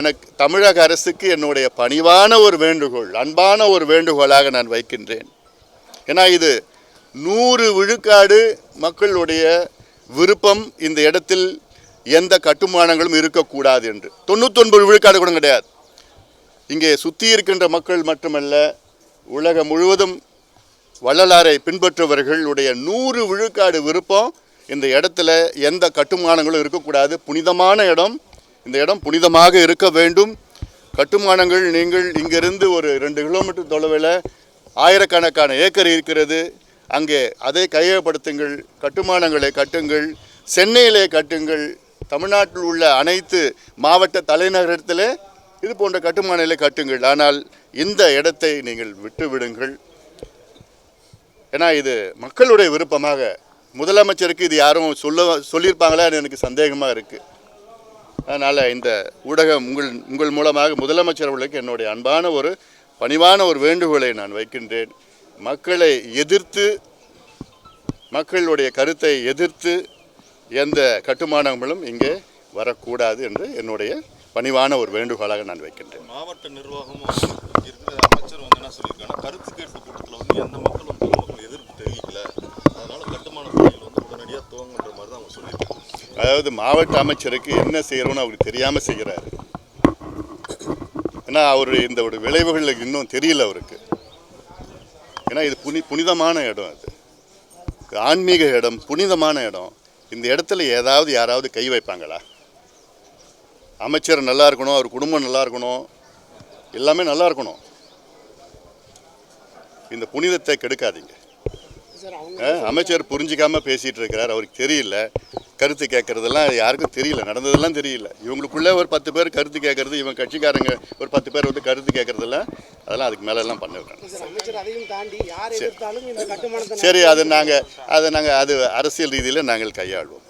எனக்கு தமிழக அரசுக்கு என்னுடைய பணிவான ஒரு வேண்டுகோள், அன்பான ஒரு வேண்டுகோளாக நான் வைக்கின்றேன். ஏன்னா இது 100 விழுக்காடு மக்களுடைய விருப்பம். இந்த இடத்தில் எந்த கட்டுமானங்களும் இருக்கக்கூடாது என்று 99 விழுக்காடு கூட கிடையாது. இங்கே சுற்றி இருக்கின்ற மக்கள் மட்டுமல்ல, உலகம் முழுவதும் வள்ளலாரை பின்பற்றுபவர்களுடைய 100 விழுக்காடு விருப்பம். இந்த இடத்துல எந்த கட்டுமானங்களும் இருக்கக்கூடாது. புனிதமான இடம், இந்த இடம் புனிதமாக இருக்க வேண்டும். கட்டுமானங்கள், நீங்கள் இங்கிருந்து ஒரு 2 கிலோமீட்டர் தொலைவில் ஆயிரக்கணக்கான ஏக்கர் இருக்கிறது. அங்கே அதை கையகப்படுத்துங்கள், கட்டுமானங்களை கட்டுங்கள், சென்னையிலே கட்டுங்கள், தமிழ்நாட்டில் உள்ள அனைத்து மாவட்ட தலைநகரத்திலே இது போன்ற கட்டுமானங்களை கட்டுங்கள். ஆனால் இந்த இடத்தை நீங்கள் விட்டு விடுங்கள். ஏன்னா இது மக்களுடைய விருப்பமாக, முதலமைச்சருக்கு இது யாரும் சொல்லியிருப்பாங்களான்னு எனக்கு சந்தேகமாக இருக்குது. அதனால் இந்த ஊடகம் உங்கள் மூலமாக முதலமைச்சர் அவர்களுக்கு என்னுடைய அன்பான ஒரு பணிவான ஒரு வேண்டுகோளை நான் வைக்கின்றேன். மக்களை எதிர்த்து, மக்களுடைய கருத்தை எதிர்த்து எந்த கட்டுமானங்களும் இங்கே வரக்கூடாது என்று என்னுடைய பணிவான ஒரு வேண்டுகோளாக நான் வைக்கின்றேன். மாவட்ட நிர்வாகமும் இருக்கிற அமைச்சர் என்ன சொல்லியிருக்காங்க, கருத்து கேட்பு கூட்டத்தில் எந்த மக்களும் பொதுமக்கள் எதிர்ப்பு தெரிவிக்கல, அதனால கட்டுமான பணிகள் உடனடியாக துவங்குன்ற மாதிரி தான் அவங்க சொல்லியிருக்காங்க. அதாவது மாவட்ட அமைச்சருக்கு என்ன செய்யறோன்னு அவருக்கு தெரியாமல் செய்கிறாரு. ஏன்னா அவருடைய இந்த ஒரு விளைவுகள் இன்னும் தெரியல அவருக்கு. ஏன்னா இது புனிதமான இடம், அது ஆன்மீக இடம், புனிதமான இடம். இந்த இடத்துல ஏதாவது யாராவது கை வைப்பாங்களா? அமைச்சர் நல்லா இருக்கணும், அவர் குடும்பம் நல்லா இருக்கணும், எல்லாமே நல்லா இருக்கணும். இந்த புனிதத்தை கெடுக்காதீங்க. அமைச்சர் புரிஞ்சிக்காமல் பேசிகிட்டு இருக்கிறார், அவருக்கு தெரியல. கருத்து கேட்குறதெல்லாம் யாருக்கும் தெரியல, நடந்ததெல்லாம் தெரியல. இவங்களுக்குள்ளே ஒரு 10 பேர் கருத்து கேட்குறது, இவங்க கட்சிக்காரங்க ஒரு 10 பேர் வந்து கருத்து கேட்குறதெல்லாம், அதெல்லாம் அதுக்கு மேலெல்லாம் பண்ணிவிடுறாங்க. சரி, அது அரசியல் ரீதியில் நாங்கள் கையாளுவோம்.